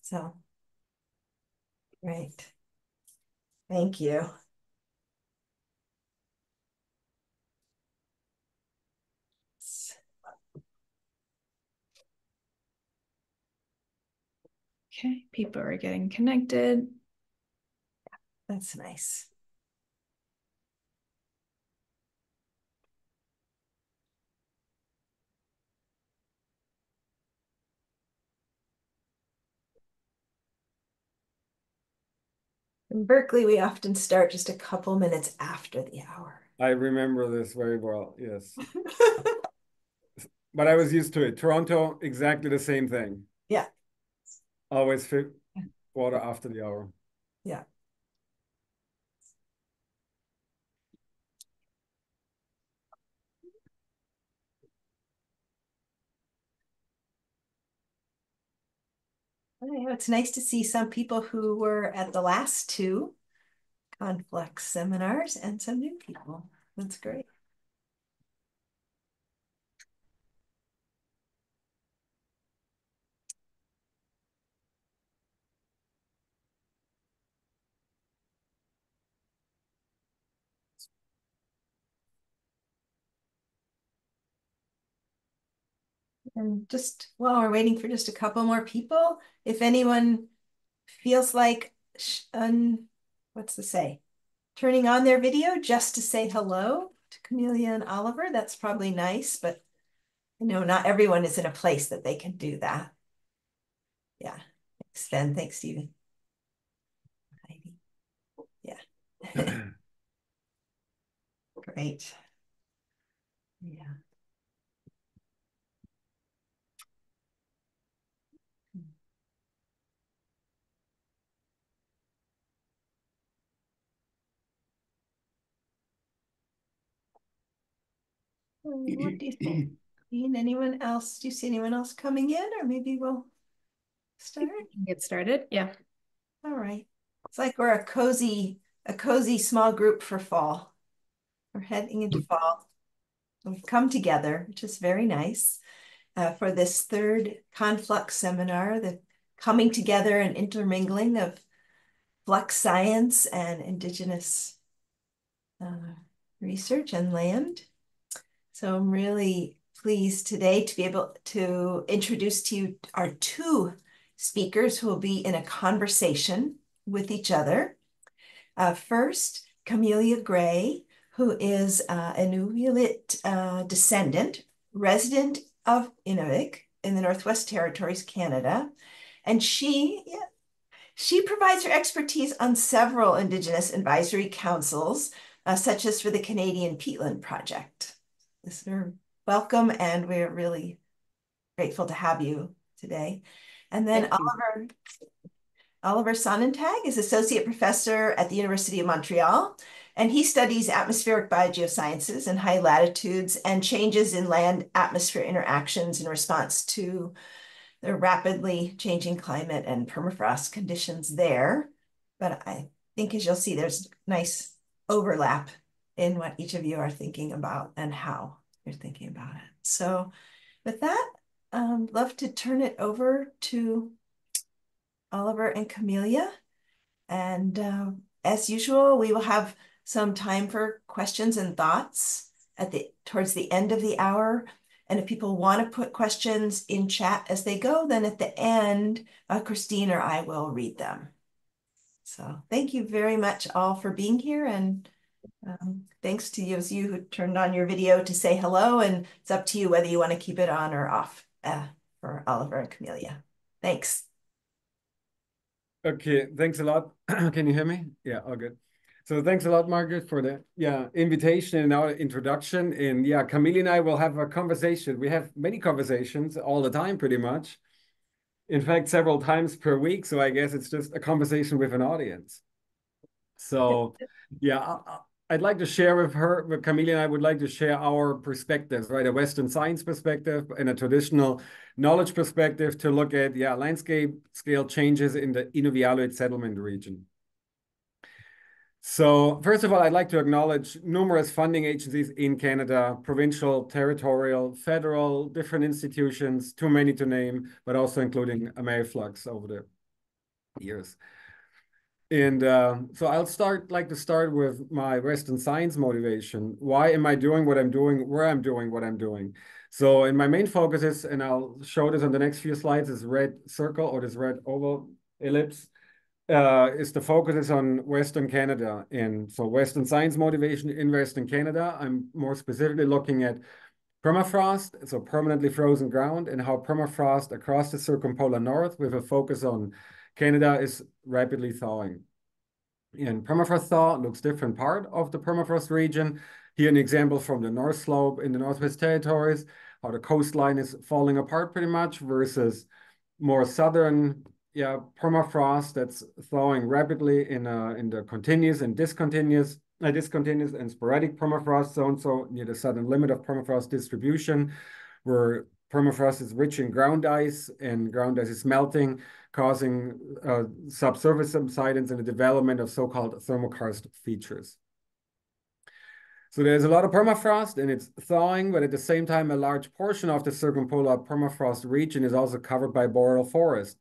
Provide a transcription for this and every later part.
So, great. Thank you. Okay, people are getting connected. That's nice. In Berkeley, we often start just a couple minutes after the hour. I remember this very well, yes. But I was used to it. Toronto, exactly the same thing. Yeah. Always quarter after the hour. Yeah. It's nice to see some people who were at the last two Conflux seminars and some new people. That's great. And just while we're waiting for just a couple more people, if anyone feels like, what's the say? Turning on their video just to say hello to Camellia and Oliver, that's probably nice, but I know not everyone is in a place that they can do that. Yeah. Thanks, Ben. Thanks, Stephen. Heidi. Yeah. Great. Yeah. What do you think? Ian, anyone else? Do you see anyone else coming in, or maybe we'll start? Get started. Yeah. All right. It's like we're a cozy small group for fall. We're heading into fall. We've come together, which is very nice, for this third Conflux seminar, the coming together and intermingling of flux science and Indigenous research and land. So I'm really pleased today to be able to introduce to you our two speakers who will be in a conversation with each other. First, Camellia Gray, who is an Inuvialuit descendant, resident of Inuvik in the Northwest Territories, Canada. And she provides her expertise on several Indigenous advisory councils, such as for the Canadian Peatland Project. Listener, welcome, and we're really grateful to have you today. And then Oliver Sonnentag is Associate Professor at the University of Montreal, and he studies atmospheric biogeosciences and high latitudes and changes in land-atmosphere interactions in response to the rapidly changing climate and permafrost conditions there. But I think, as you'll see, there's nice overlap in what each of you are thinking about and how you're thinking about it. So with that, love to turn it over to Oliver and Camellia. And as usual, we will have some time for questions and thoughts towards the end of the hour. And if people want to put questions in chat as they go, then at the end, Christine or I will read them. So thank you very much all for being here. And thanks to those of you who turned on your video to say hello. And it's up to you whether you want to keep it on or off for Oliver and Camellia. Thanks. Okay, thanks a lot. Can you hear me? Yeah, all good. So thanks a lot, Margaret, for the invitation and our introduction. And Camellia and I will have a conversation. We have many conversations all the time, pretty much. In fact, several times per week. So I guess it's just a conversation with an audience. So I'd like to share with Camellia and I would like to share our perspectives, right? A Western science perspective and a traditional knowledge perspective to look at landscape scale changes in the Inuvialuit Settlement Region. So first of all, I'd like to acknowledge numerous funding agencies in Canada, provincial, territorial, federal, different institutions, too many to name, but also including Ameriflux over there. years. And so I'll like to start with my Western science motivation. Why am I doing what I'm doing, where I'm doing what I'm doing? So, and my main focus is, and I'll show this on the next few slides, this red circle or this red oval ellipse, is the focus is on Western Canada. And so Western science motivation in Western Canada, I'm more specifically looking at permafrost, so permanently frozen ground, and how permafrost across the circumpolar north with a focus on Canada is rapidly thawing. And permafrost thaw looks different part of the permafrost region. Here an example from the North Slope in the Northwest Territories, how the coastline is falling apart pretty much versus more southern, permafrost that's thawing rapidly in the continuous and discontinuous and sporadic permafrost zone, so near the southern limit of permafrost distribution, where permafrost is rich in ground ice and ground ice is melting, causing subsurface subsidence and the development of so-called thermokarst features. So there's a lot of permafrost and it's thawing, but at the same time, a large portion of the circumpolar permafrost region is also covered by boreal forest.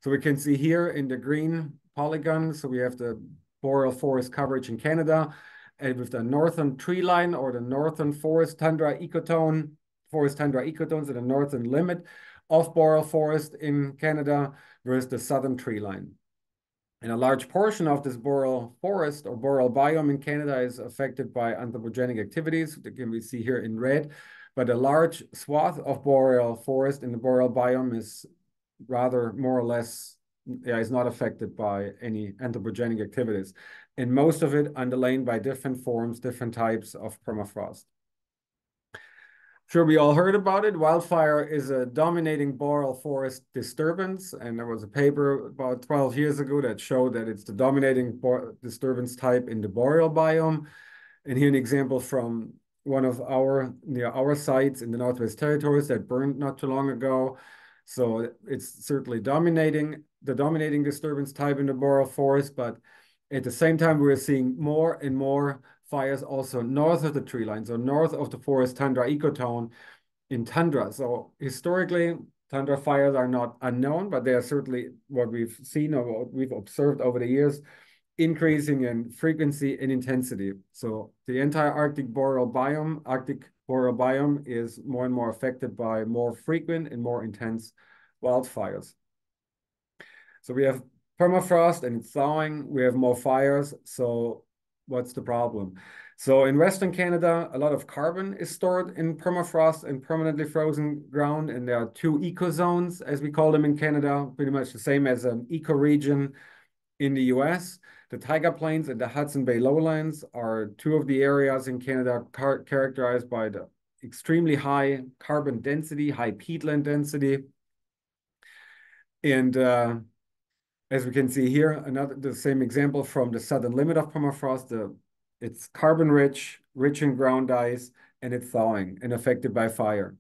So we can see here in the green polygon, so we have the boreal forest coverage in Canada, and with the northern tree line or the northern forest tundra ecotones at the northern limit of boreal forest in Canada versus the southern tree line. And a large portion of this boreal forest or boreal biome in Canada is affected by anthropogenic activities, that can be see here in red. But a large swath of boreal forest in the boreal biome is rather more or less, is not affected by any anthropogenic activities. And most of it underlain by different forms, different types of permafrost. Sure, we all heard about it. Wildfire is a dominating boreal forest disturbance, and there was a paper about 12 years ago that showed that it's the dominating disturbance type in the boreal biome. And here an example from one of our sites in the Northwest Territories that burned not too long ago. So it's certainly the dominating disturbance type in the boreal forest, but at the same time, we're seeing more and more fires also north of the tree line, so north of the forest tundra ecotone in tundra. So historically, tundra fires are not unknown, but they are certainly what we've seen or what we've observed over the years, increasing in frequency and intensity. So the entire Arctic boreal biome is more and more affected by more frequent and more intense wildfires. So we have permafrost and it's thawing, we have more fires. So what's the problem? So in Western Canada, a lot of carbon is stored in permafrost and permanently frozen ground. And there are two ecozones, as we call them in Canada, pretty much the same as an ecoregion in the US. The Taiga Plains and the Hudson Bay Lowlands are two of the areas in Canada characterized by the extremely high carbon density, high peatland density. And as we can see here, the same example from the southern limit of permafrost. It's carbon rich in ground ice, and it's thawing and affected by fire.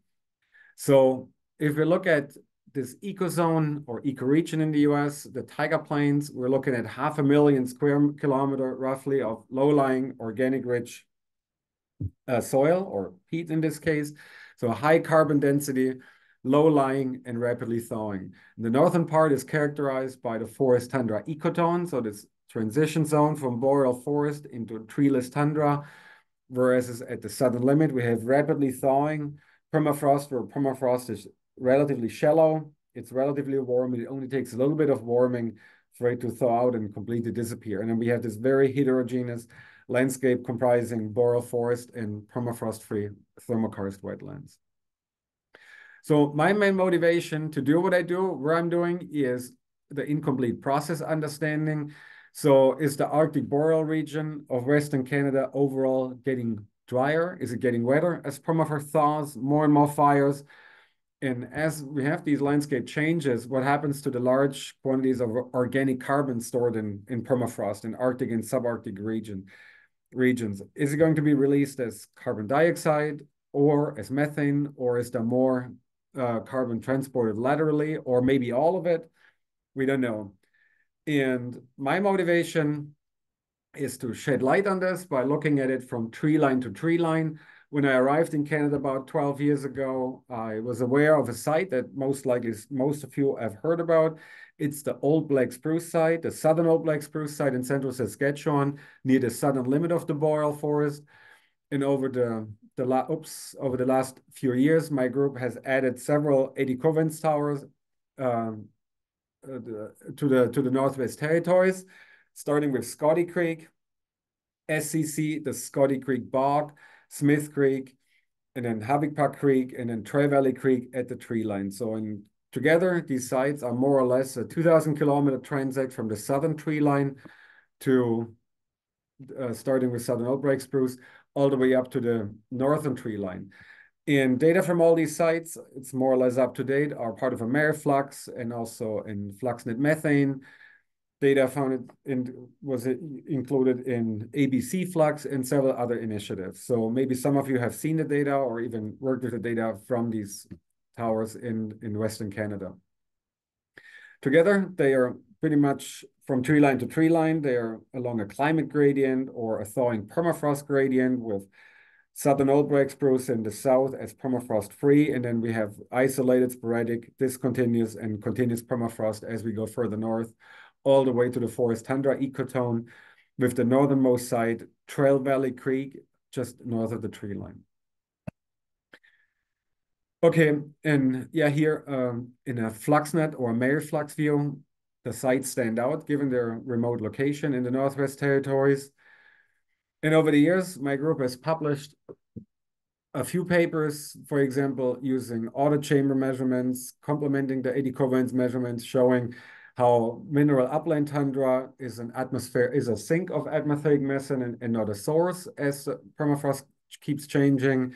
So if we look at this ecozone or ecoregion in the US, the Taiga Plains, we're looking at 500,000 square kilometer roughly of low-lying organic rich soil or peat in this case. So high carbon density, low-lying and rapidly thawing. And the northern part is characterized by the forest tundra ecotone, so this transition zone from boreal forest into treeless tundra, whereas at the southern limit, we have rapidly thawing permafrost, where permafrost is relatively shallow. It's relatively warm. It only takes a little bit of warming for it to thaw out and completely disappear. And then we have this very heterogeneous landscape comprising boreal forest and permafrost-free thermokarst wetlands. So my main motivation to do what I do, where I'm doing, is the incomplete process understanding. So is the Arctic boreal region of Western Canada overall getting drier? Is it getting wetter as permafrost thaws, more and more fires? And as we have these landscape changes, what happens to the large quantities of organic carbon stored in permafrost in Arctic and subarctic regions? Is it going to be released as carbon dioxide or as methane, or is there more carbon transported laterally, or maybe all of it? We don't know. And my motivation is to shed light on this by looking at it from tree line to tree line. When I arrived in Canada about 12 years ago, I was aware of a site that most likely most of you have heard about. It's the Old Black Spruce site, the southern Old Black Spruce site in central Saskatchewan, near the southern limit of the boreal forest. And over the last few years, my group has added several 80 Covens towers to the Northwest Territories, starting with Scotty Creek, SCC, the Scotty Creek Bog, Smith Creek, and then Havik Creek, and then Trail Valley Creek at the tree line. So together, these sites are more or less a 2,000-kilometer transect from the southern tree line to starting with southern Old Black Spruce all the way up to the northern tree line. And data from all these sites, it's more or less up to date, are part of AmeriFlux and also in FluxNet methane. Data found was included in ABC Flux and several other initiatives. So maybe some of you have seen the data or even worked with the data from these towers in Western Canada. Together, they are pretty much from tree line to tree line. They are along a climate gradient or a thawing permafrost gradient, with southern Old Black Spruce in the south as permafrost free. And then we have isolated, sporadic, discontinuous, and continuous permafrost as we go further north, all the way to the forest tundra ecotone, with the northernmost site, Trail Valley Creek, just north of the tree line. Okay, and yeah, here in a FluxNet or a AmeriFlux view, the sites stand out given their remote location in the Northwest Territories. And over the years, my group has published a few papers, for example, using auto chamber measurements, complementing the 80 Covens measurements, showing how mineral upland tundra is a sink of atmospheric methane and not a source as permafrost keeps changing.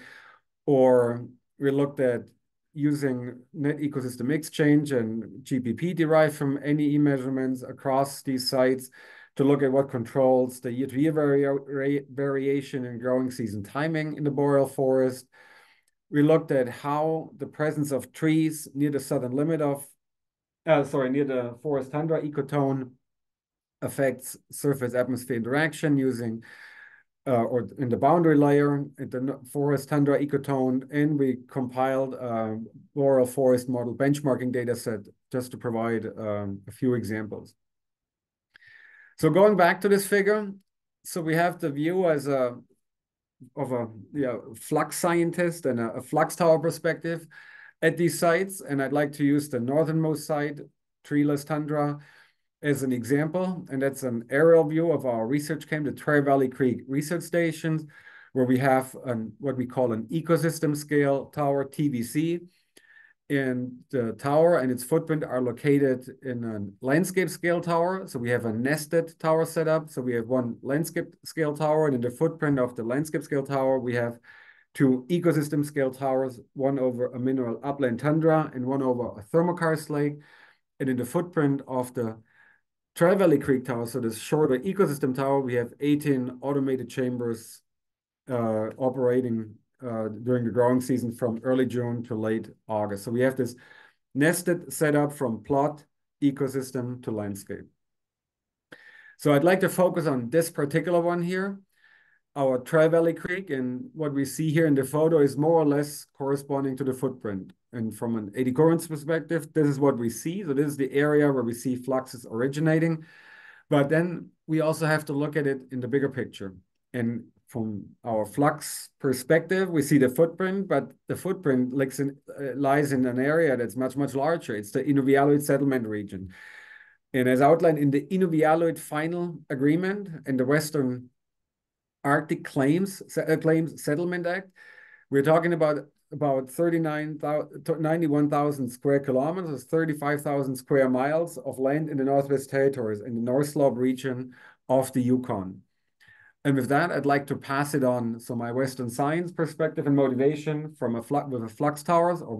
Or we looked at using net ecosystem exchange and GPP derived from NEE measurements across these sites to look at what controls the year-to-year variation in growing season timing in the boreal forest. We looked at how the presence of trees near the southern limit of near the forest tundra ecotone affects surface atmosphere interaction using or in the boundary layer at the forest tundra ecotone, and we compiled a boreal forest model benchmarking data set just to provide a few examples. So going back to this figure, so we have the view of a flux scientist and a flux tower perspective at these sites. And I'd like to use the northernmost site, treeless tundra, as an example. And that's an aerial view of our research camp, the Trail Valley Creek Research Stations, where we have what we call an ecosystem scale tower, TVC. And the tower and its footprint are located in a landscape scale tower. So we have a nested tower setup. So we have one landscape scale tower, and in the footprint of the landscape scale tower, we have two ecosystem scale towers, one over a mineral upland tundra and one over a thermokarst lake. And in the footprint of the Trail Valley Creek Tower, so this shorter ecosystem tower, we have 18 automated chambers operating during the growing season from early June to late August. So we have this nested setup from plot, ecosystem to landscape. So I'd like to focus on this particular one here, our Trail Valley Creek, and what we see here in the photo is more or less corresponding to the footprint. And from an 80 Covens perspective, this is what we see. So this is the area where we see fluxes originating. But then we also have to look at it in the bigger picture. And from our flux perspective, we see the footprint, but the footprint lies in an area that's much, much larger. It's the Inuvialuit Settlement Region. And as outlined in the Inuvialuit Final Agreement and the Western Arctic Claims Settlement Act, we're talking about 91,000 square kilometers, 35,000 square miles of land in the Northwest Territories in the North Slope region of the Yukon. And with that, I'd like to pass it on. So my Western science perspective and motivation from with flux towers, all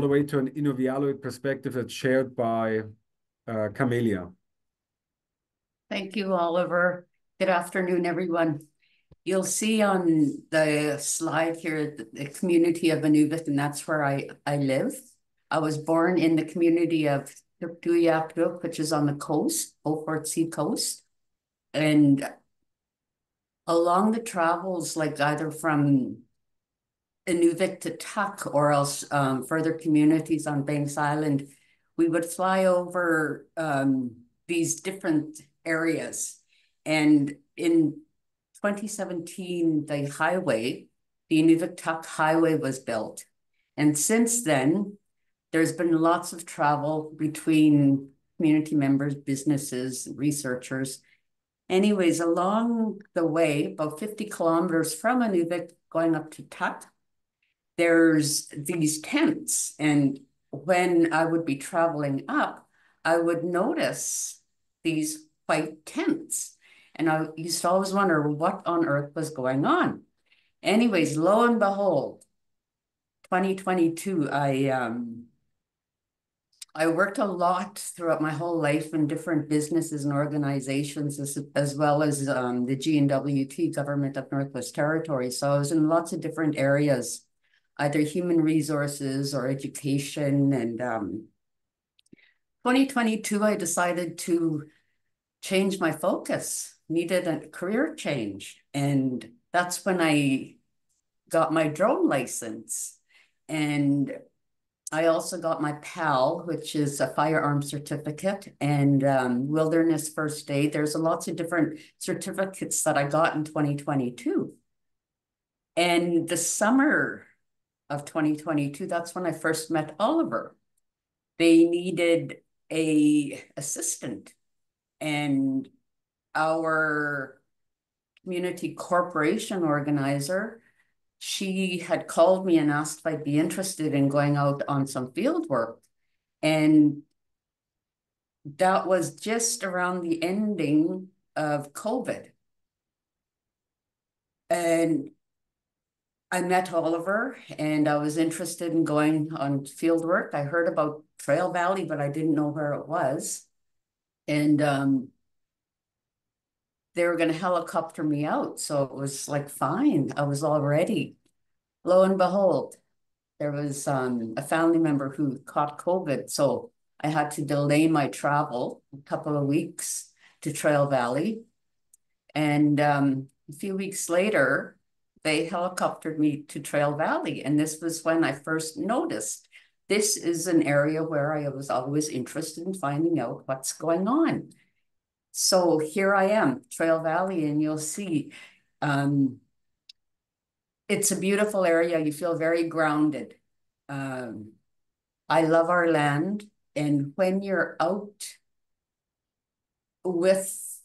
the way to an Inuvialuit perspective that's shared by Camellia. Thank you, Oliver. Good afternoon, everyone. You'll see on the slide here the community of Inuvialuit, and that's where I live. I was born in the community of Inuvialuit, which is on the coast, Beaufort Sea coast. And along the travels, like either from Inuvik to Tuk or else further communities on Banks Island, we would fly over these different areas. And in 2017, the Inuvialuit Highway was built. And since then, there's been lots of travel between community members, businesses, researchers. Anyways, along the way, about 50 kilometers from Inuvik going up to Tut, there's these tents. And when I would be traveling up, I would notice these white tents. And I used to always wonder what on earth was going on. Anyways, lo and behold, 2022, I worked a lot throughout my whole life in different businesses and organizations, as well as the GNWT, Government of Northwest Territories. So I was in lots of different areas, either human resources or education. And 2022, I decided to change my focus, needed a career change. And that's when I got my drone license. And I also got my PAL, which is a firearm certificate, and wilderness first aid. There's lots of different certificates that I got in 2022. And the summer of 2022, that's when I first met Oliver. They needed an assistant, and our community corporation organizer, she had called me and asked if I'd be interested in going out on some field work. And that was just around the ending of COVID. And I met Oliver and I was interested in going on field work. I heard about Trail Valley, but I didn't know where it was. And they were going to helicopter me out. So it was like, fine, I was all ready. Lo and behold, there was a family member who caught COVID. So I had to delay my travel a couple of weeks to Trail Valley. And a few weeks later, they helicoptered me to Trail Valley. And this was when I first noticed this is an area where I was always interested in finding out what's going on. So here I am, Trail Valley, and you'll see it's a beautiful area. You feel very grounded. I love our land. And when you're out with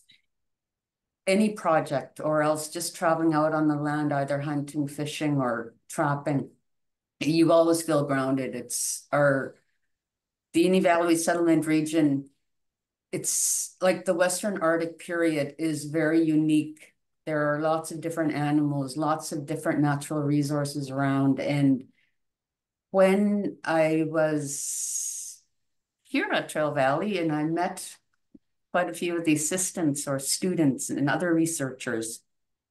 any project or else just traveling out on the land, either hunting, fishing, or trapping, you always feel grounded. It's the Inuvialuit Settlement Region. It's like the Western Arctic period is very unique. There are lots of different animals, lots of different natural resources around. And when I was here at Trail Valley and I met quite a few of the assistants or students and other researchers,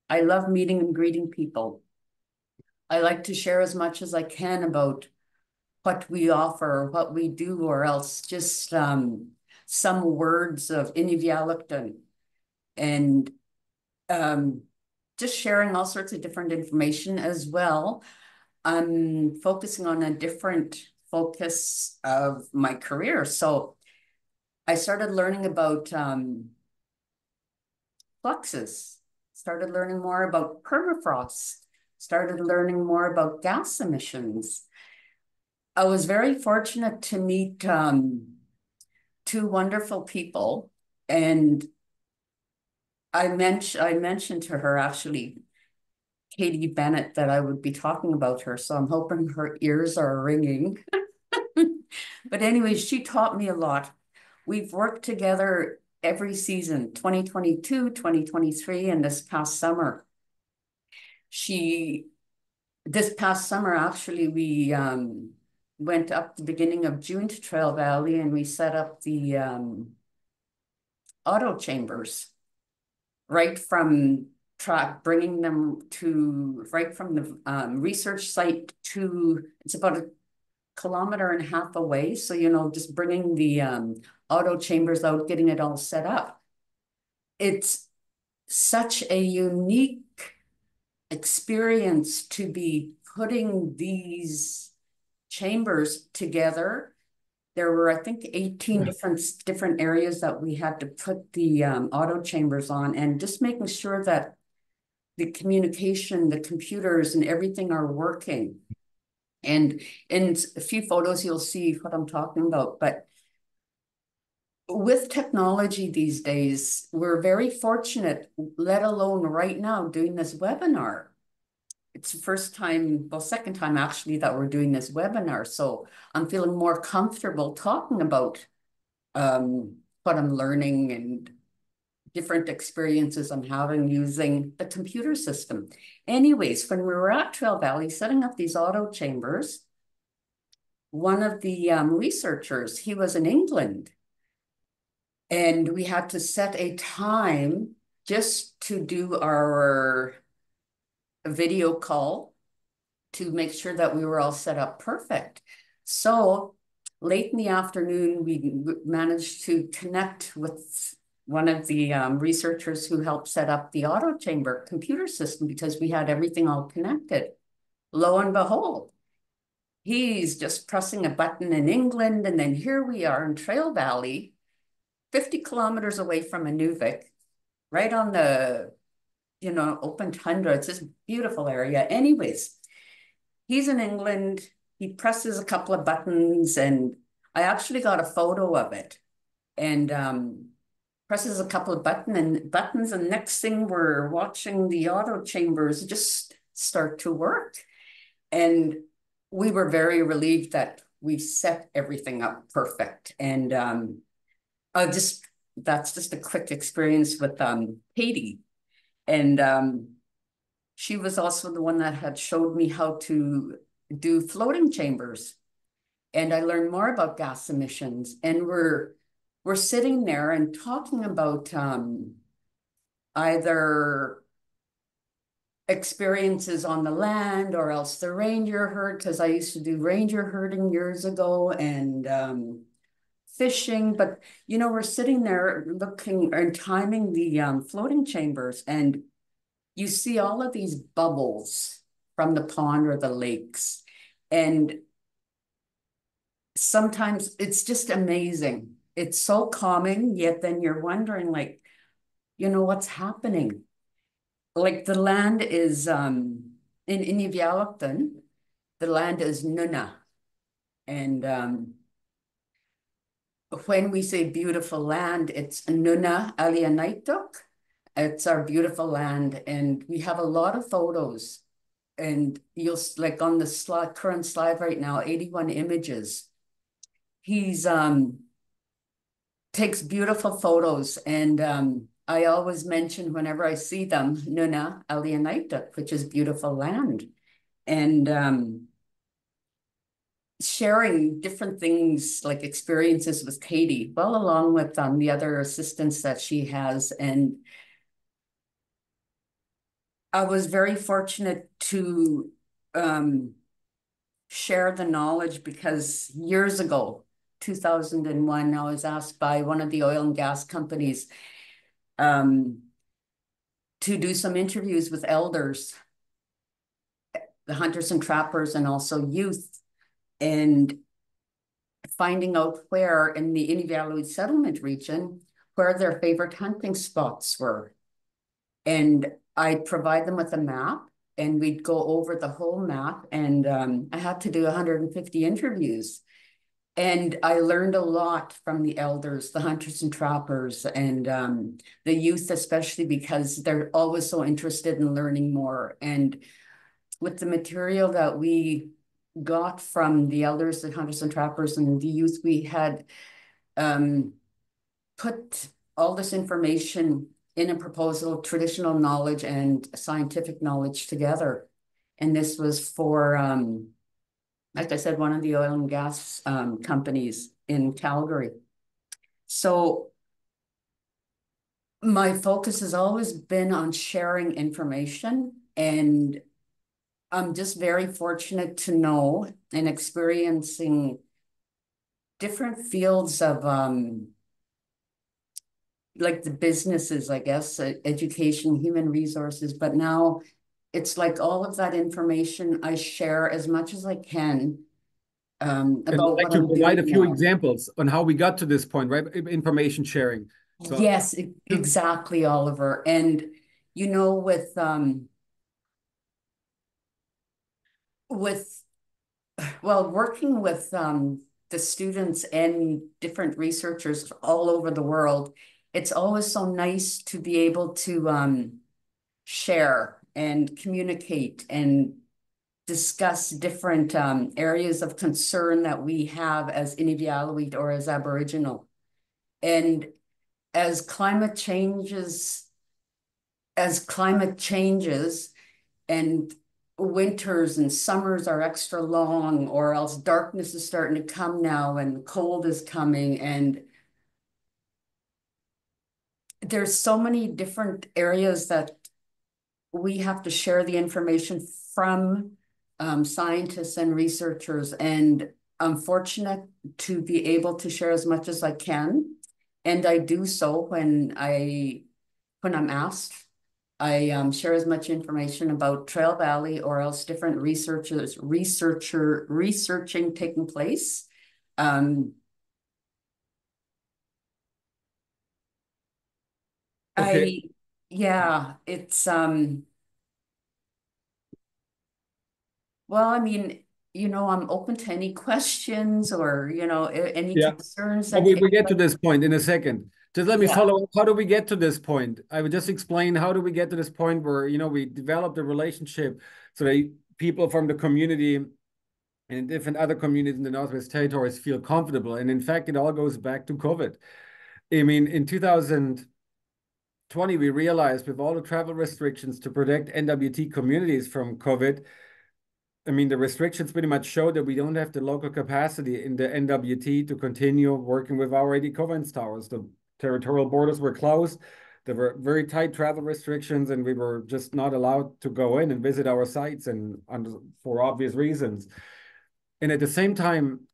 I love meeting and greeting people. I like to share as much as I can about what we offer, what we do, or else just some words of Inuvialuit and just sharing all sorts of different information as well. I'm focusing on a different focus of my career. So I started learning about fluxes, started learning more about permafrost, started learning more about gas emissions. I was very fortunate to meet two wonderful people, and I mentioned to her, actually, Katie Bennett, that I would be talking about her, so I'm hoping her ears are ringing. But anyways, she taught me a lot. We've worked together every season, 2022, 2023, and this past summer. This past summer, actually, we went up the beginning of June to Trail Valley, and we set up the auto chambers right from track, bringing them right from the research site to, it's about 1.5 kilometers away. So, just bringing the auto chambers out, getting it all set up. It's such a unique experience to be putting these chambers together. there were, I think, 18 different areas that we had to put the auto chambers on, and just making sure that the communication, the computers and everything are working. And in a few photos, you'll see what I'm talking about. But with technology these days, we're very fortunate, let alone right now doing this webinar. It's the first time, well, second time actually, that we're doing this webinar. So I'm feeling more comfortable talking about what I'm learning and different experiences I'm having using the computer system. Anyways, when we were at Trail Valley setting up these auto chambers, one of the researchers, he was in England, and we had to set a time just to do our video call to make sure that we were all set up perfect. So late in the afternoon, we managed to connect with one of the researchers who helped set up the auto chamber computer system, because we had everything all connected. Lo and behold, he's just pressing a button in England, and then here we are in Trail Valley, 50 kilometers away from Inuvik, right on the, open tundra. It's this beautiful area. Anyways, he's in England. He presses a couple of buttons, and I actually got a photo of it, and presses a couple of buttons, and next thing we're watching the auto chambers just start to work. And we were very relieved that we set everything up perfect. And that's just a quick experience with Katie. And she was also the one that had showed me how to do floating chambers. And I learned more about gas emissions. And we're sitting there and talking about either experiences on the land or else the reindeer herd, because I used to do reindeer herding years ago, and fishing. But, we're sitting there looking and timing the floating chambers, and you see all of these bubbles from the pond or the lakes. And sometimes it's just amazing. It's so calming, yet then you're wondering, like, what's happening? Like the land is, in Inuvialuit, the land is Nuna. And when we say beautiful land, it's Nuna Alianaituk. It's our beautiful land. And we have a lot of photos. And you'll, like on the current slide right now, 81 images. He's takes beautiful photos, and I always mention whenever I see them, Nuna Alianaituk, which is beautiful land, and sharing different things like experiences with Katie, well, along with the other assistants that she has. And I was very fortunate to share the knowledge, because years ago, 2001, I was asked by one of the oil and gas companies to do some interviews with elders, the hunters and trappers, and also youth, and finding out where in the Inuvialuit Settlement Region, where their favorite hunting spots were. And I'd provide them with a map, and we'd go over the whole map, and I had to do 150 interviews. And I learned a lot from the elders, the hunters and trappers, and the youth, especially because they're always so interested in learning more. And with the material that we got from the elders, the hunters and trappers, and the youth, we had put all this information in a proposal, traditional knowledge and scientific knowledge together. And this was for like I said, one of the oil and gas companies in Calgary. So my focus has always been on sharing information, and I'm just very fortunate to know and experiencing different fields of like the businesses, I guess, education, human resources, but now it's like all of that information I share as much as I can And I'd about like what to I'm provide a doing few now. examples on how we got to this point, right? Information sharing. So, Yes, exactly, Oliver. And you know, with well, working with the students and different researchers all over the world, it's always so nice to be able to share and communicate and discuss different areas of concern that we have as Inuvialuit or as Aboriginal. And as climate changes, as climate changes and winters and summers are extra long, or else darkness is starting to come now and cold is coming, and there's so many different areas that we have to share the information from scientists and researchers, and I'm fortunate to be able to share as much as I can, and I do so when I'm asked. I share as much information about Trail Valley or else different researching taking place. okay. Yeah, it's well, I mean, I'm open to any questions or, any Yeah. concerns But that we get to anybody. this point in a second. Just let me Yeah. follow up. How do we get to this point? I would just explain how do we get to this point where, we developed a relationship so that people from the community and different other communities in the Northwest Territories feel comfortable. And in fact, it all goes back to COVID. I mean, in 2020, we realized with all the travel restrictions to protect NWT communities from COVID, I mean, the restrictions pretty much show that we don't have the local capacity in the NWT to continue working with our AD Covens towers. The territorial borders were closed. There were very tight travel restrictions, and we were just not allowed to go in and visit our sites, and for obvious reasons. And at the same time,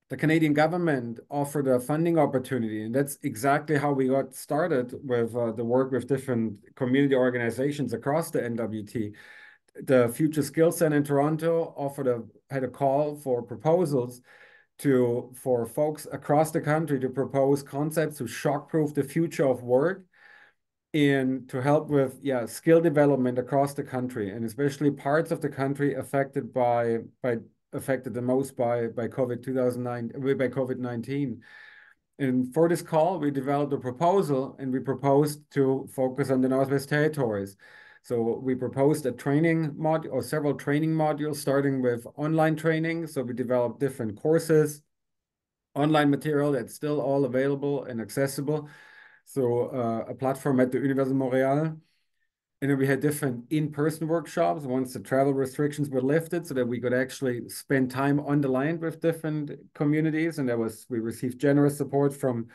the Canadian government offered a funding opportunity, and that's exactly how we got started with the work with different community organizations across the NWT. The Future Skills Center in Toronto had a call for proposals for folks across the country to propose concepts to shockproof the future of work and to help with skill development across the country, and especially parts of the country affected the most by COVID-19. And for this call, we developed a proposal, and we proposed to focus on the Northwest Territories. So we proposed a training module or several training modules, starting with online training. So we developed different courses, online material that's still all available and accessible. So a platform at the Université Montréal. And then we had different in-person workshops once the travel restrictions were lifted so that we could actually spend time on the land with different communities. And we received generous support from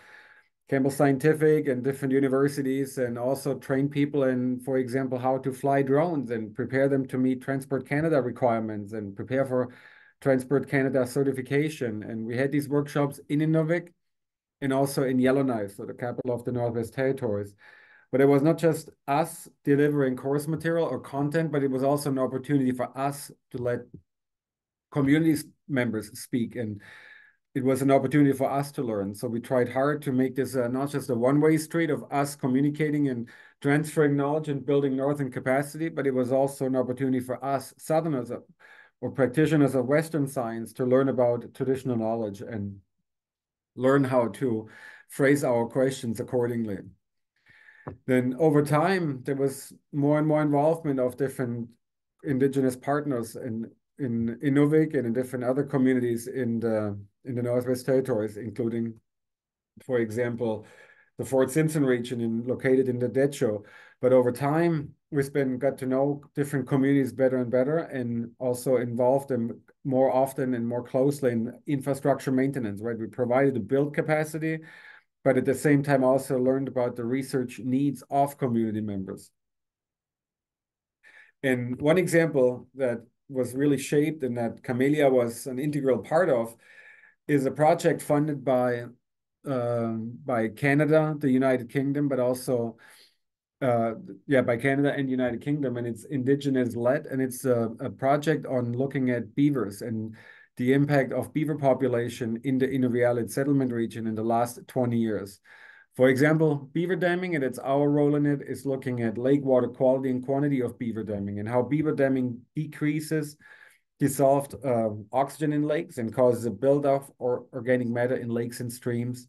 Campbell Scientific and different universities, and also train people in, for example, how to fly drones and prepare them to meet Transport Canada requirements and prepare for Transport Canada certification. And we had these workshops in Inuvik and also in Yellowknife, so the capital of the Northwest Territories. But it was not just us delivering course material or content, but it was also an opportunity for us to let community members speak. And it was an opportunity for us to learn. So we tried hard to make this not just a one-way street of us communicating and transferring knowledge and building northern capacity, but it was also an opportunity for us Southerners or practitioners of Western science to learn about traditional knowledge and learn how to phrase our questions accordingly. Then over time, there was more and more involvement of different Indigenous partners in Inuvik and in different other communities in the Northwest Territories, including, for example, the Fort Simpson region located in the Decho. But over time, got to know different communities better and better, and also involved them more often and more closely in infrastructure maintenance, right? We provided the build capacity, but at the same time also learned about the research needs of community members. And one example that was really shaped and that Camellia was an integral part of is a project funded by Canada, the United Kingdom, but also by Canada and United Kingdom, and it's Indigenous led, and it's a project on looking at beavers and the impact of beaver population in the Inuvialuit Settlement Region in the last 20 years. For example, beaver damming, and it's our role in it, is looking at lake water quality and quantity of beaver damming and how beaver damming decreases dissolved oxygen in lakes and causes a buildup of organic matter in lakes and streams.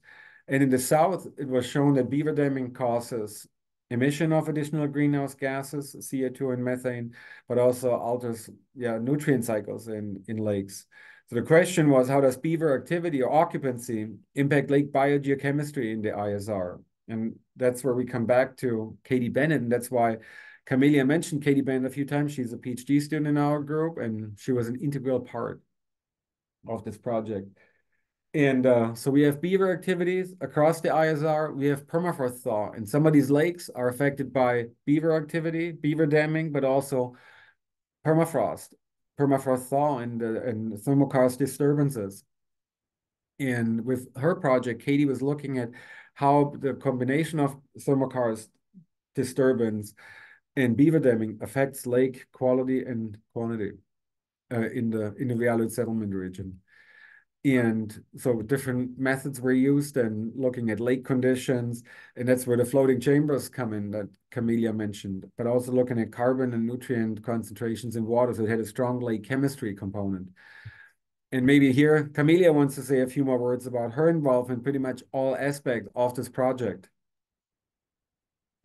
And in the south, it was shown that beaver damming causes emission of additional greenhouse gases, CO2 and methane, but also alters nutrient cycles in lakes. So the question was, how does beaver activity or occupancy impact lake biogeochemistry in the ISR? And that's where we come back to Katie Bennett, and that's why Camellia mentioned Katie Bennett a few times. She's a PhD student in our group, and she was an integral part of this project. And so we have beaver activities across the ISR. We have permafrost thaw, and some of these lakes are affected by beaver activity, beaver damming, but also permafrost thaw, and thermokarst disturbances. And with her project, Katie was looking at how the combination of thermokarst disturbance and beaver damming affects lake quality and quantity in the Inuvialuit Settlement Region. And so different methods were used and looking at lake conditions, and that's where the floating chambers come in that Camellia mentioned, but also looking at carbon and nutrient concentrations in water, so it had a strong lake chemistry component. And maybe here, Camellia wants to say a few more words about her involvement in pretty much all aspects of this project.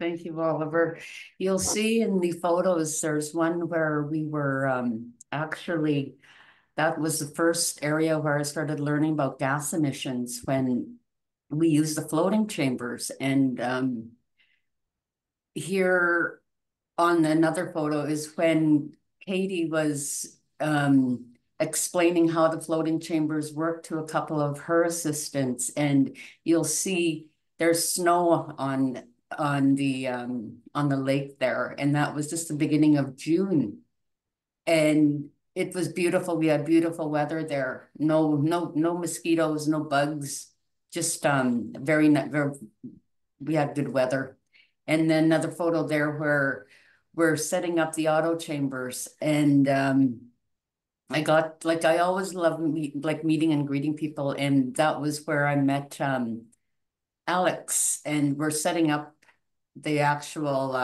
Thank you, Oliver. You'll see in the photos, there's one where we were actually, that was the first area where I started learning about gas emissions when we used the floating chambers. And here on another photo is when Katie was explaining how the floating chambers work to a couple of her assistants. And you'll see there's snow on the lake there, and that was just the beginning of June, and it was beautiful. We had beautiful weather there. No mosquitoes, no bugs. Just very we had good weather. And then another photo there where we're setting up the auto chambers, and I got, like, I always love meeting and greeting people, and that was where I met Alex, and we're setting up the actual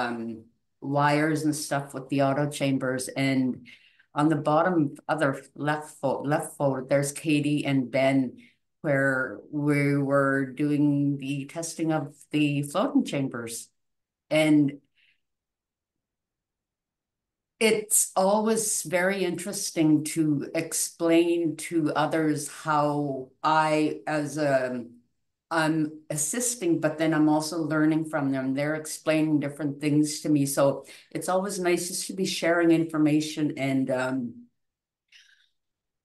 wires and stuff with the auto chambers. And on the bottom other left photo, there's Katie and Ben, where we were doing the testing of the floating chambers. And it's always very interesting to explain to others how I, as I'm assisting, but then I'm also learning from them. They're explaining different things to me. So it's always nice just to be sharing information and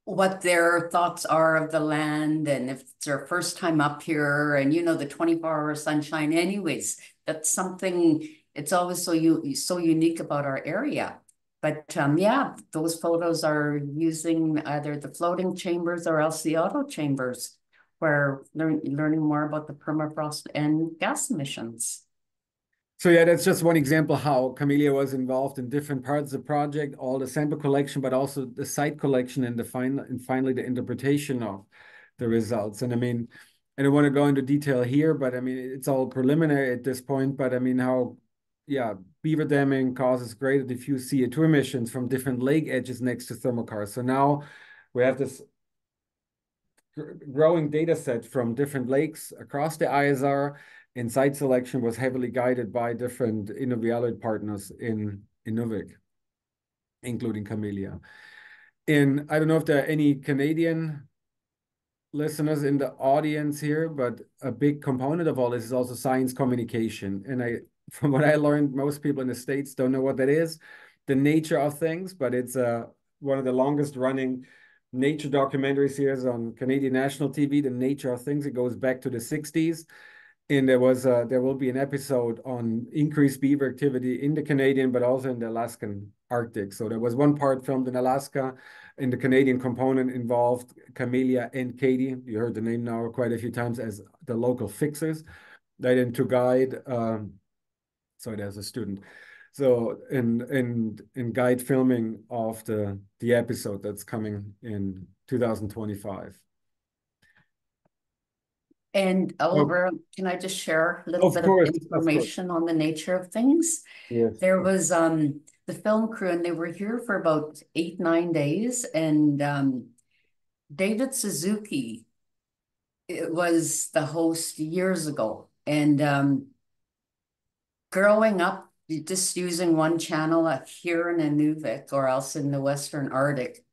what their thoughts are of the land, and if it's their first time up here, and the 24-hour sunshine. Anyways, that's something, it's always so unique about our area. But yeah, those photos are using either the floating chambers or else the auto chambers, where learning more about the permafrost and gas emissions. So yeah, that's just one example how Camellia was involved in different parts of the project, all the sample collection, but also the site collection and finally the interpretation of the results. And I mean, I don't want to go into detail here, but I mean, it's all preliminary at this point, but I mean, how, yeah, beaver damming causes greater diffuse CO2 emissions from different lake edges next to thermokarst. So now we have this growing data set from different lakes across the ISR, and site selection was heavily guided by different Inuvialuit partners in Inuvik, including Camellia. And I don't know if there are any Canadian listeners in the audience here, but a big component of all this is also science communication. And from what I learned, most people in the States don't know what that is, the nature of things, but it's one of the longest running nature documentary series on Canadian national TV, The Nature of Things. It goes back to the 60s. And there will be an episode on increased beaver activity in the Canadian, but also in the Alaskan Arctic. So there was one part filmed in Alaska, and the Canadian component involved Camellia and Katie. You heard the name now quite a few times as the local fixers. They then to guide, sorry, there's a student. So in guide filming of the episode that's coming in 2025. And Oliver, can I just share a little Of bit of course, information on the nature of things? Yes. There was the film crew, and they were here for about 8-9 days, and David Suzuki was the host years ago. And growing up, just using one channel here in Inuvik or else in the Western Arctic,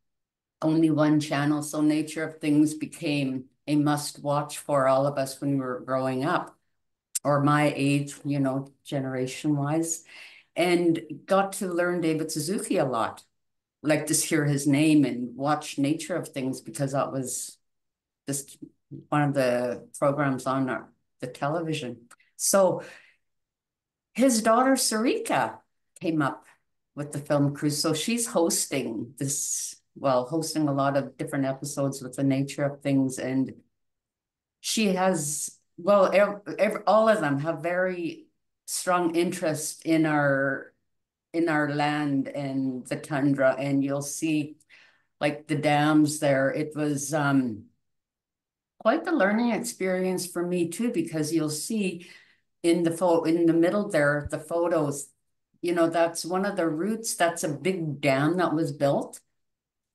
only one channel. So Nature of Things became a must watch for all of us when we were growing up, or my age, you know, generation wise, and got to learn David Suzuki a lot, like just hear his name and watch Nature of Things, because that was just one of the programs on the television. So his daughter Sarika came up with the film crew. So she's hosting this, well, hosting a lot of different episodes with the Nature of Things. And she has, well, all of them have very strong interest in our land and the tundra. And you'll see like the dams there. It was quite the learning experience for me too, because you'll see in the middle there, the photos, you know, that's one of the routes. That's a big dam that was built.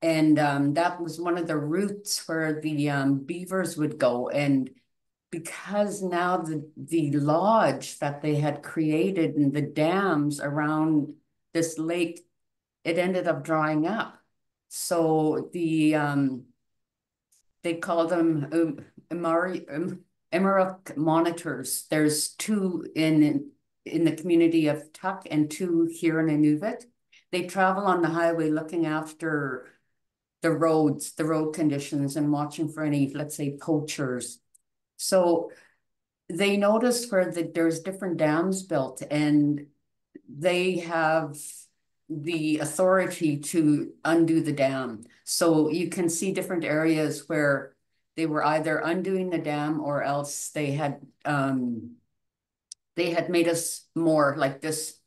And that was one of the routes where the beavers would go. And because now the lodge that they had created and the dams around this lake, it ended up drying up. So they call them Emerald monitors. There's two in the community of Tuck and two here in Inuvik. They travel on the highway looking after the roads, the road conditions, and watching for any, let's say, poachers. So they noticed where there's different dams built, and they have the authority to undo the dam. So you can see different areas where they were either undoing the dam or else they had made us more, like this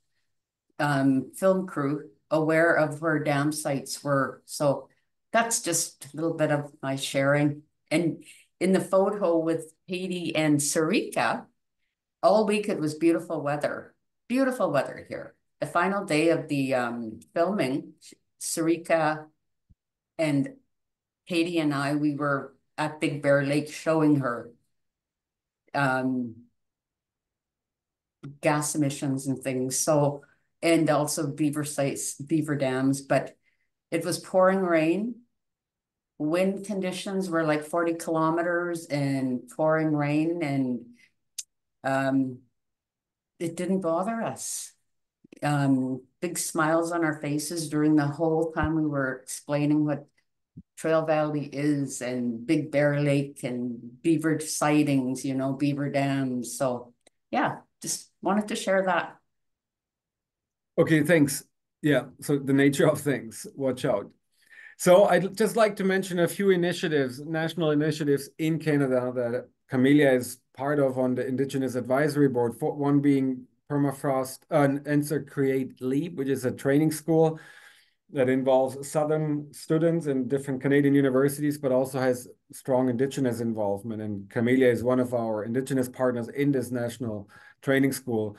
film crew, aware of where dam sites were. So that's just a little bit of my sharing. And in the photo with Katie and Sarika, all week it was beautiful weather here. The final day of the filming, Sarika and Katie and I, we were at Big Bear Lake showing her gas emissions and things. So, and also beaver sites, beaver dams, but it was pouring rain. Wind conditions were like 40 kilometers and pouring rain, and it didn't bother us. Big smiles on our faces during the whole time we were explaining what Trail Valley is and Big Bear Lake and beaver sightings, you know, beaver dams. So yeah, just wanted to share that. Okay, thanks. Yeah, so the nature of things, watch out. So I'd just like to mention a few initiatives, national initiatives in Canada that Camellia is part of on the Indigenous Advisory Board. For one being Permafrost, Answer Create Leap, which is a training school that involves Southern students in different Canadian universities, but also has strong Indigenous involvement. And Camellia is one of our Indigenous partners in this national training school.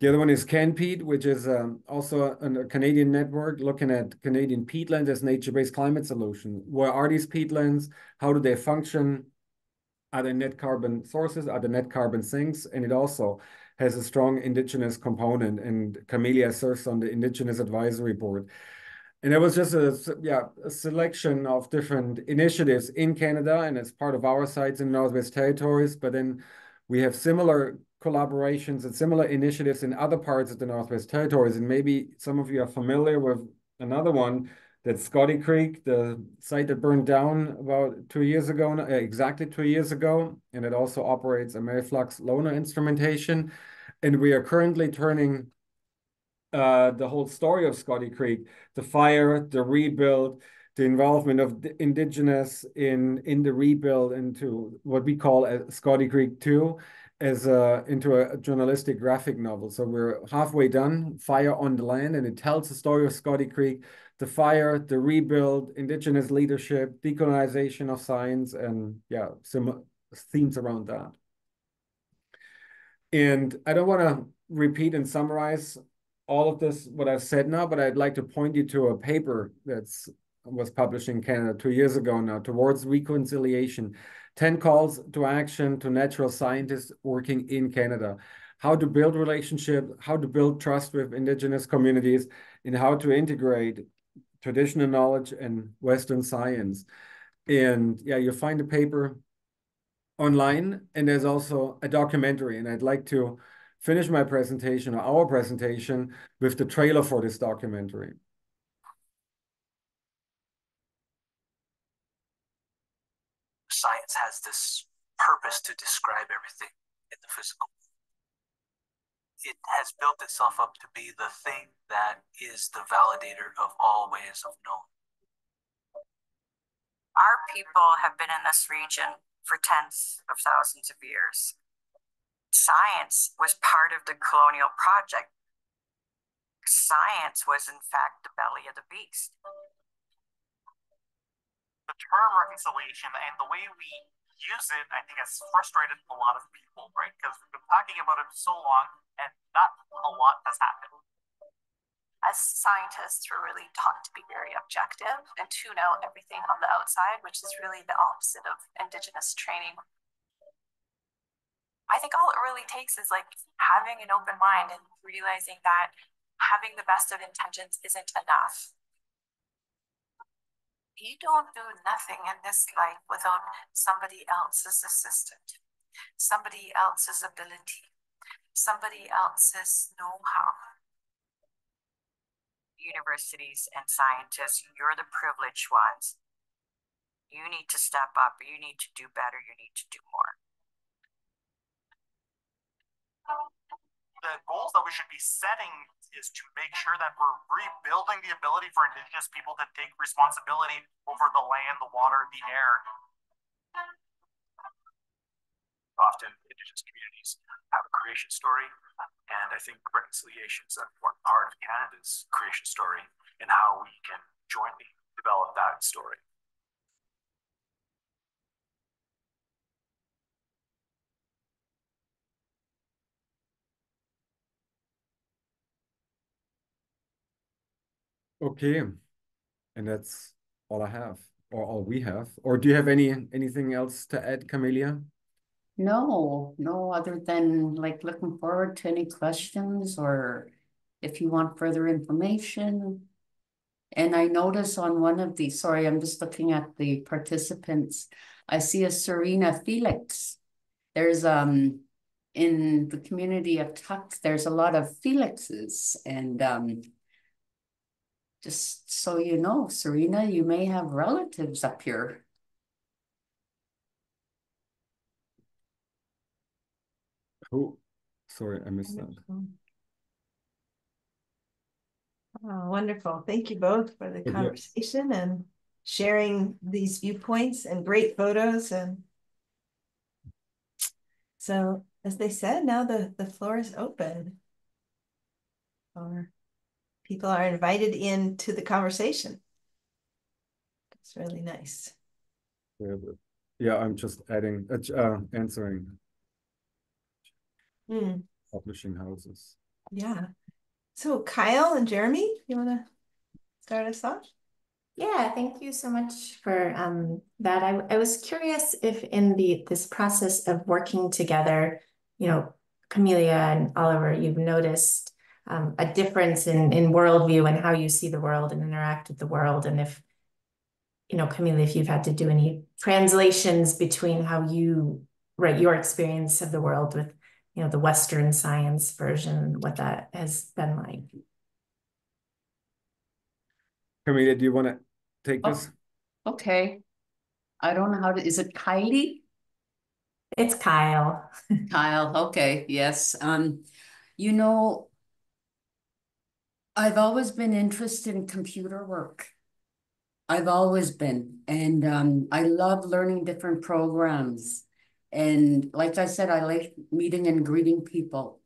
The other one is CanPeat, which is also a Canadian network looking at Canadian peatlands as nature-based climate solution. Where are these peatlands? How do they function? Are they net carbon sources? Are they net carbon sinks? And it also has a strong Indigenous component, and Camellia serves on the Indigenous Advisory Board. And it was just a selection of different initiatives in Canada, and it's part of our sites in Northwest Territories. But then we have similar collaborations and similar initiatives in other parts of the Northwest Territories. And maybe some of you are familiar with another one, that's Scotty Creek, the site that burned down about 2 years ago, exactly 2 years ago. And it also operates a Meriflux loaner instrumentation. And we are currently turning the whole story of Scotty Creek, the fire, the rebuild, the involvement of the Indigenous in the rebuild into what we call a Scotty Creek 2, as into a journalistic graphic novel. So we're halfway done, Fire on the Land, and it tells the story of Scotty Creek, the fire, the rebuild, indigenous leadership, decolonization of science, and yeah, some themes around that. And I don't want to repeat and summarize all of this, what I've said now, but I'd like to point you to a paper that's was published in Canada 2 years ago now, Towards Reconciliation, 10 calls to action to natural scientists working in Canada, how to build relationship, how to build trust with Indigenous communities, and how to integrate traditional knowledge and Western science. And yeah, you'll find the paper online, and there's also a documentary, and I'd like to finish my presentation, or our presentation, with the trailer for this documentary. Science has this purpose to describe everything in the physical. It has built itself up to be the thing that is the validator of all ways of knowing. Our people have been in this region for tens of thousands of years. Science was part of the colonial project. Science was, in fact, the belly of the beast. The term reconciliation and the way we use it, I think, has frustrated a lot of people, right? Because we've been talking about it for so long and not a lot has happened. As scientists, we're really taught to be very objective and tune out everything on the outside, which is really the opposite of Indigenous training. I think all it really takes is like having an open mind and realizing that having the best of intentions isn't enough. You don't do nothing in this life without somebody else's assistance, somebody else's ability, somebody else's know-how. Universities and scientists, you're the privileged ones. You need to step up, you need to do better, you need to do more. The goals that we should be setting is to make sure that we're rebuilding the ability for Indigenous people to take responsibility over the land, the water, the air. Often Indigenous communities have a creation story, and I think reconciliation is an important part of Canada's creation story and how we can jointly develop that story. Okay, and that's all I have, or all we have. Or do you have anything else to add, Camellia? No, other than like looking forward to any questions or if you want further information. And I notice on one of these, sorry, I'm just looking at the participants. I see a Serena Felix. There's in the community of Tuck, there's a lot of Felixes, and just so you know, Serena, you may have relatives up here. Oh, sorry, I missed that. Oh, wonderful. Thank you both for the conversation and sharing these viewpoints and great photos. And so, as they said, now the floor is open. Or people are invited into the conversation. It's really nice. Yeah, I'm just adding, answering. Publishing houses. Yeah. So Kyle and Jeremy, you want to start us off? Yeah, thank you so much for that. I was curious if in this process of working together, you know, Camellia and Oliver, you've noticed a difference in worldview and how you see the world and interact with the world. And if, you know, Camellia, if you've had to do any translations between how you write your experience of the world with, you know, the Western science version, what that has been like. Camellia, do you want to take this? Okay. I don't know how to, is it Kylie? It's Kyle. Kyle, okay, yes. You know, I've always been interested in computer work. I've always been, and I love learning different programs. And like I said, I like meeting and greeting people.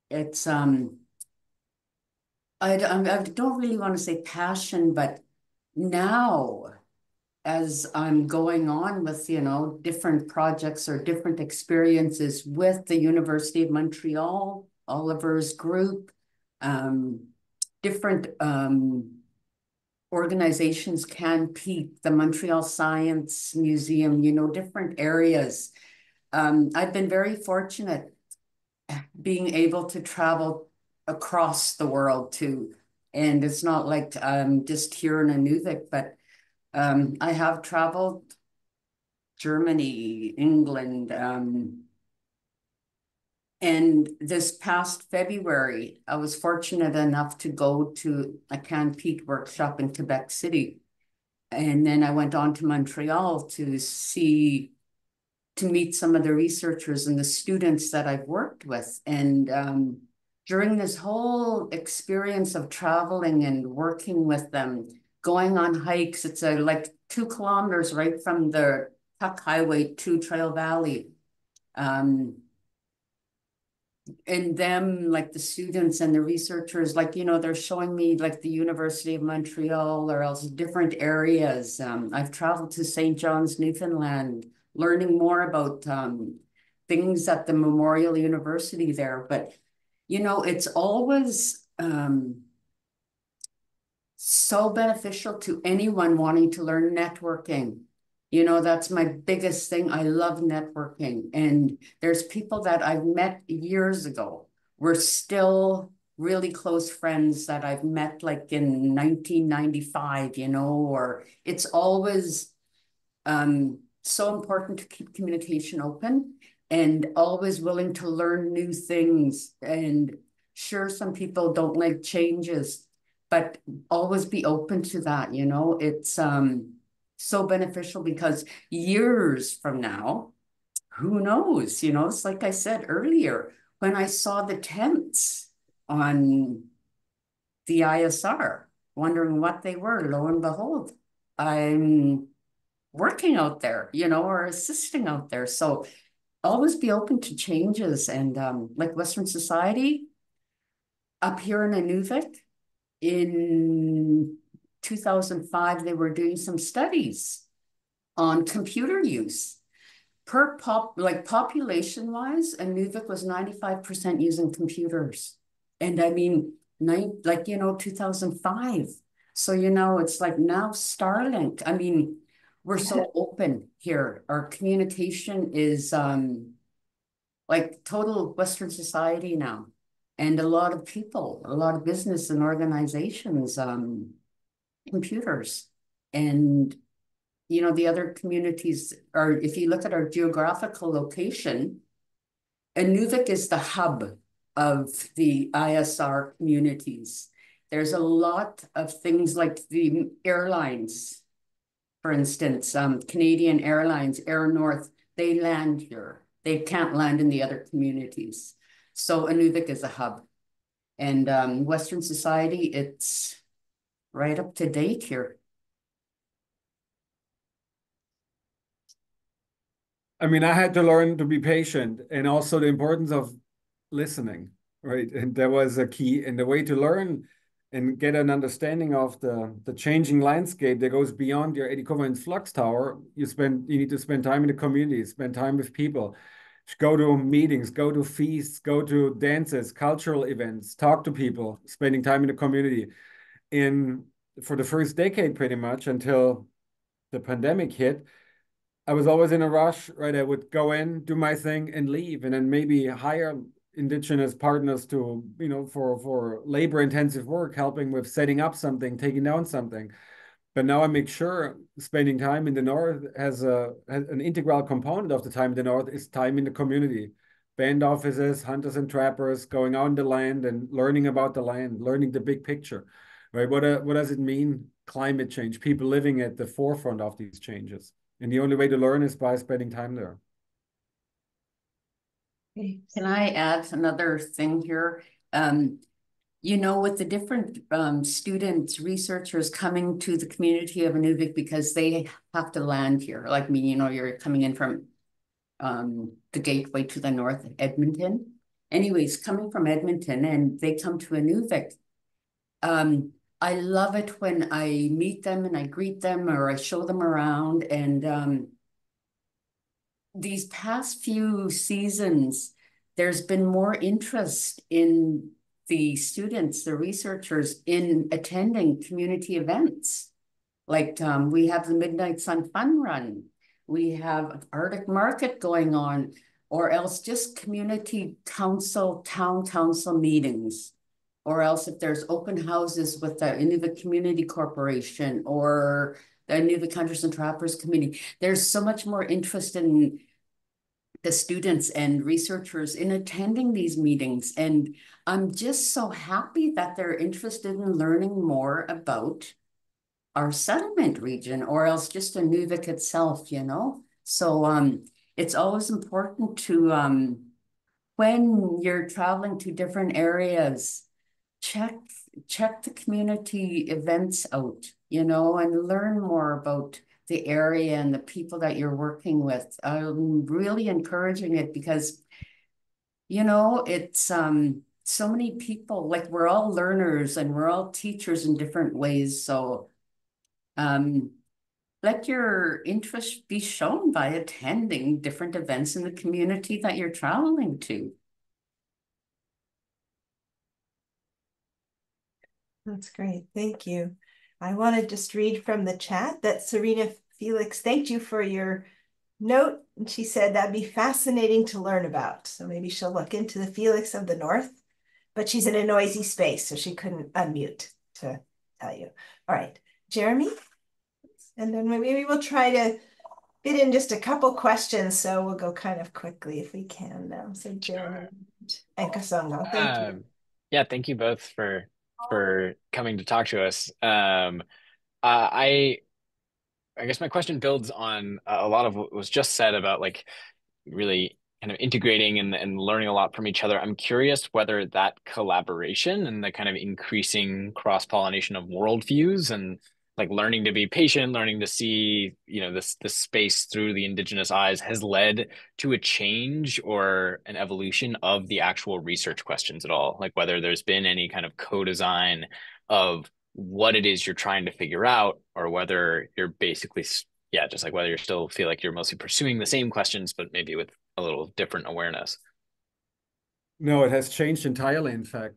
It's I don't really want to say passion, but now as I'm going on with, you know, different projects or different experiences with the University of Montreal, Oliver's group, different organizations, Can Peak, the Montreal Science Museum, you know, different areas. I've been very fortunate being able to travel across the world too. And it's not like I'm just here in Inuvik, but I have traveled Germany, England, and this past February, I was fortunate enough to go to a Can Peak workshop in Quebec City. And then I went on to Montreal to meet some of the researchers and the students that I've worked with. And during this whole experience of traveling and working with them, going on hikes, it's like 2 kilometers right from the Tuck Highway to Trail Valley. And them, like the students and the researchers, like, you know, they're showing me like the University of Montreal or else different areas. I've traveled to St. John's, Newfoundland, learning more about things at the Memorial University there. But, you know, it's always so beneficial to anyone wanting to learn networking. You know, that's my biggest thing. I love networking. And there's people that I've met years ago. We're still really close friends that I've met like in 1995, you know, or it's always so important to keep communication open and always willing to learn new things. And sure, some people don't like changes, but always be open to that, you know. It's so beneficial because years from now, who knows, you know, it's like I said earlier, when I saw the tents on the ISR, wondering what they were, lo and behold, I'm working out there, you know, or assisting out there. So always be open to changes. And like Western Society up here in Inuvik, in 2005, they were doing some studies on computer use. Population-wise, Inuvik was 95% using computers. And I mean, 2005. So, you know, it's like now Starlink. I mean, we're so open here. Our communication is like total Western society now. And a lot of people, a lot of business and organizations, computers. And, you know, the other communities are, if you look at our geographical location, Inuvik is the hub of the ISR communities. There's a lot of things like the airlines, for instance, Canadian Airlines, Air North, they land here. They can't land in the other communities. So Inuvik is a hub. And Western society, it's right up to date here. I mean, I had to learn to be patient and also the importance of listening, right? And that was a key. And the way to learn and get an understanding of the changing landscape that goes beyond your Eddie Flux Tower, you need to spend time in the community, spend time with people, go to meetings, go to feasts, go to dances, cultural events, talk to people, spending time in the community. For the first decade, pretty much until the pandemic hit, I was always in a rush, right? I would go in, do my thing and leave, and then maybe hire indigenous partners to, you know, for labor intensive work, helping with setting up something, taking down something. But now I make sure spending time in the North has an integral component of the time in the North is time in the community. Band offices, hunters and trappers, going out on the land and learning about the land, learning the big picture, right? What does it mean, climate change, people living at the forefront of these changes? And the only way to learn is by spending time there. Can I add another thing here? You know, with the different students, researchers coming to the community of Inuvik because they have to land here. Like me, you know, you're coming in from the gateway to the north, Edmonton. Anyways, coming from Edmonton and they come to Inuvik. I love it when I meet them and I greet them or I show them around. And these past few seasons, there's been more interest in the students, the researchers, in attending community events. Like we have the Midnight Sun Fun Run, we have Arctic Market going on, or else just community council, town council meetings. Or else if there's open houses with the Inuviat Community Corporation or the Inuviat Hunters and Trappers Committee, there's so much more interest in the students and researchers in attending these meetings. And I'm just so happy that they're interested in learning more about our settlement region or else just Inuvik itself, you know? So it's always important to, when you're traveling to different areas, check the community events out, you know, and learn more about the area and the people that you're working with. I'm really encouraging it because, you know, it's so many people, like we're all learners and we're all teachers in different ways. So let your interest be shown by attending different events in the community that you're traveling to. That's great. Thank you. I want to just read from the chat that Serena Felix thanked you for your note. And she said that'd be fascinating to learn about. So maybe she'll look into the Felix of the North, but she's in a noisy space, so she couldn't unmute to tell you. All right, Jeremy. And then maybe we'll try to fit in just a couple questions. So we'll go kind of quickly if we can now. So Jeremy and Kasongo, thank you. Yeah, thank you both for coming to talk to us. I guess my question builds on a lot of what was just said about like really kind of integrating and learning a lot from each other. I'm curious whether that collaboration and the kind of increasing cross-pollination of worldviews and like learning to be patient, learning to see, you know, this space through the indigenous eyes has led to a change or an evolution of the actual research questions at all. Like whether there's been any kind of co-design of what it is you're trying to figure out, or whether you're basically, yeah, just like whether you still feel like you're mostly pursuing the same questions, but maybe with a little different awareness. No, it has changed entirely, in fact.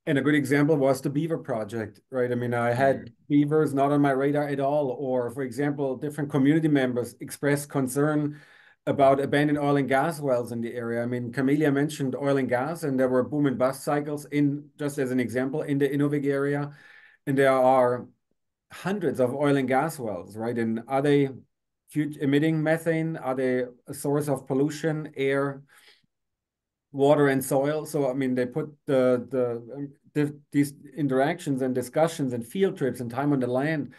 And a good example was the beaver project, right? I mean, I had beavers not on my radar at all, or for example, different community members expressed concern about abandoned oil and gas wells in the area. I mean, Camellia mentioned oil and gas, and there were boom and bust cycles in, just as an example, in the Inuvik area. And there are hundreds of oil and gas wells, right? And are they emitting methane? Are they a source of pollution, air, water, and soil? So I mean, they put these interactions and discussions and field trips and time on the land,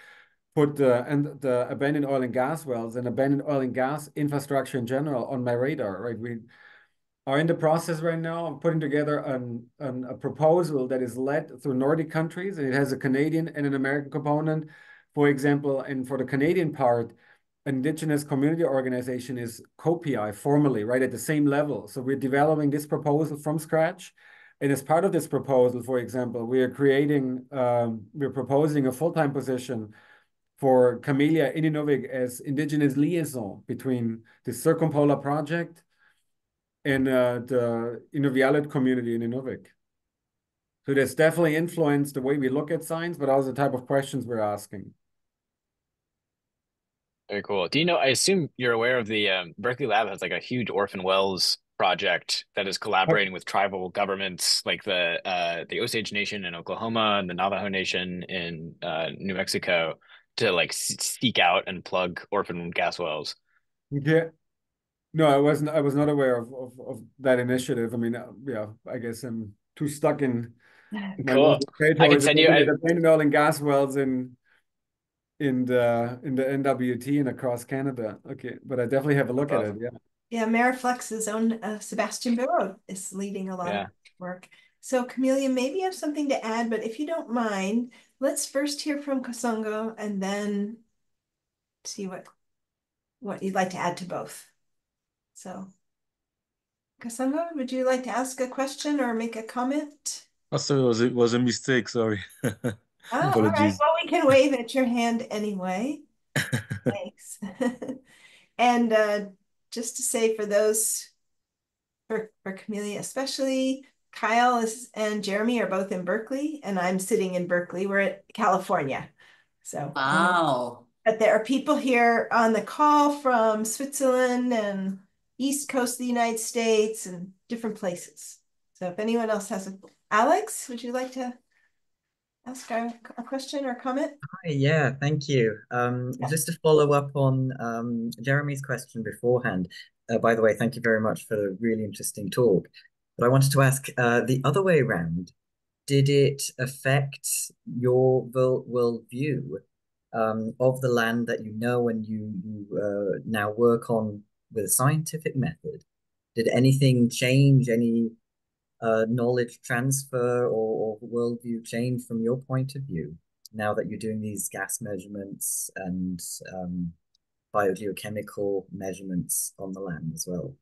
put the abandoned oil and gas wells and abandoned oil and gas infrastructure in general on my radar, right? We are in the process right now of putting together a proposal that is led through Nordic countries, and it has a Canadian and an American component. For example, and for the Canadian part, Indigenous community organization is COPI formally, right, at the same level. So we're developing this proposal from scratch. And as part of this proposal, for example, we are we're proposing a full-time position for Camellia in Inuvik as Indigenous liaison between the Circumpolar Project and the Inuvialuit community in Inuvik. So that's definitely influenced the way we look at science, but also the type of questions we're asking. Very cool. Do you know, I assume you're aware of the Berkeley Lab has like a huge orphan wells project that is collaborating with tribal governments like the Osage Nation in Oklahoma and the Navajo Nation in New Mexico to like seek out and plug orphan gas wells. Yeah. No, I was not aware of that initiative. I mean, yeah, I guess I'm too stuck in my Cool. local I can territories send you. looking at abandoned oil and gas wells in the NWT and across Canada. Okay, but I definitely have a look at it. Yeah. Yeah, Mariflex's own Sebastian Barrow is leading a lot of work. So Camellia, maybe you have something to add, but if you don't mind, let's first hear from Kasongo and then see what you'd like to add to both. So Kasongo, would you like to ask a question or make a comment? Oh, sorry, it was a mistake. Sorry. Oh, all right. Apologies. Well, we can wave at your hand anyway. Thanks. And just to say for those, for Camellia especially, Kyle and Jeremy are both in Berkeley, and I'm sitting in Berkeley. We're at California. So, Wow. but there are people here on the call from Switzerland and East Coast of the United States and different places. So if anyone else has Alex, would you like to ask a question or comment? Hi, yeah, thank you. Just to follow up on Jeremy's question beforehand. By the way, thank you very much for the really interesting talk. But I wanted to ask the other way around. Did it affect your worldview of the land that you know and you now work on with a scientific method? Did anything change? Any knowledge transfer or worldview change from your point of view now that you're doing these gas measurements and biogeochemical measurements on the land as well?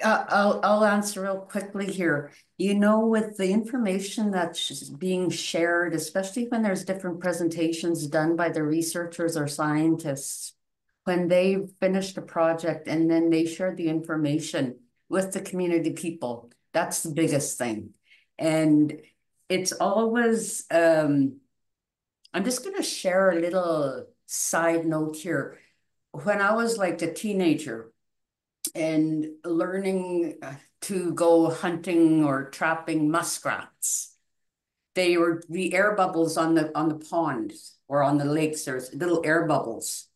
I'll answer real quickly here. You know, with the information that's being shared, especially when there's different presentations done by the researchers or scientists, when they finish the project and then they share the information with the community people, that's the biggest thing. And it's always, I'm just going to share a little side note here. When I was like a teenager, and learning to go hunting or trapping muskrats. They were the air bubbles on the pond or on the lakes. There's little air bubbles.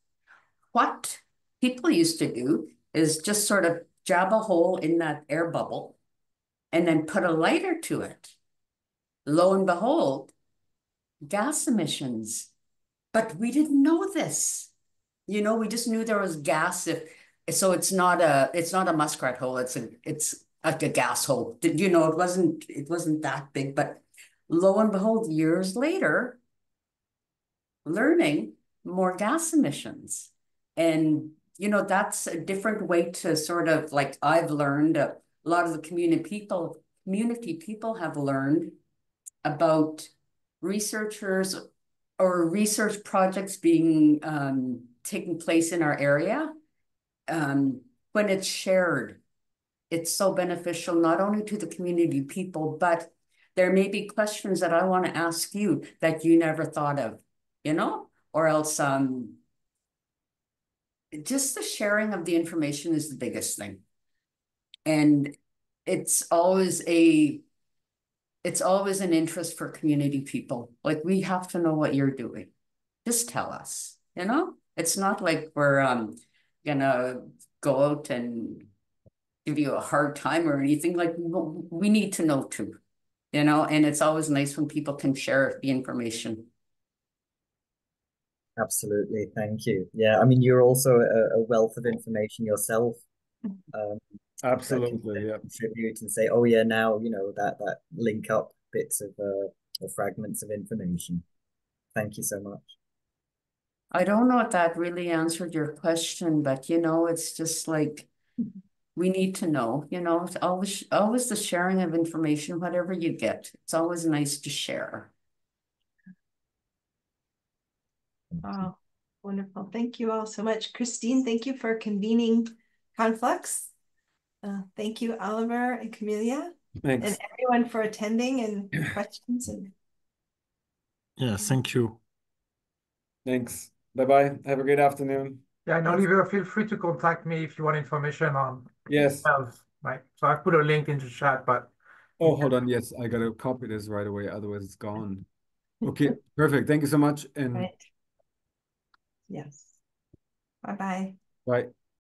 What people used to do is just sort of jab a hole in that air bubble and then put a lighter to it. Lo and behold, gas emissions. But we didn't know this. You know, we just knew there was gas so it's not a muskrat hole, it's like a gas hole. You know, it wasn't that big, but lo and behold, years later, learning more gas emissions. And you know, that's a different way to sort of, like, I've learned, a lot of the community people have learned about researchers or research projects being taking place in our area. When it's shared, it's so beneficial, not only to the community people, but there may be questions that I want to ask you that you never thought of, you know, or else just the sharing of the information is the biggest thing. And it's always an interest for community people. Like, we have to know what you're doing. Just tell us, you know? It's not like we're gonna go out and give you a hard time or anything. Like, we need to know too, you know? And it's always nice when people can share the information. Absolutely, thank you. Yeah, I mean, you're also a wealth of information yourself. Absolutely, yeah. Contribute and say, oh yeah, now you know that link up bits of or fragments of information. Thank you so much. I don't know if that really answered your question, but you know, it's just like, we need to know, you know, it's always the sharing of information, whatever you get. It's always nice to share. Oh, wonderful. Thank you all so much. Christine, thank you for convening Conflux. Thank you, Oliver and Camellia. Thanks. And everyone for attending and questions. Yeah, thank you. Thanks. Bye-bye. Have a great afternoon. Yeah, and Oliver, feel free to contact me if you want information on Yes. health, right? So I put a link in the chat, but Oh, hold on. Yes, I gotta copy this right away, otherwise it's gone. Okay, perfect. Thank you so much. And right. Yes. Bye-bye. bye.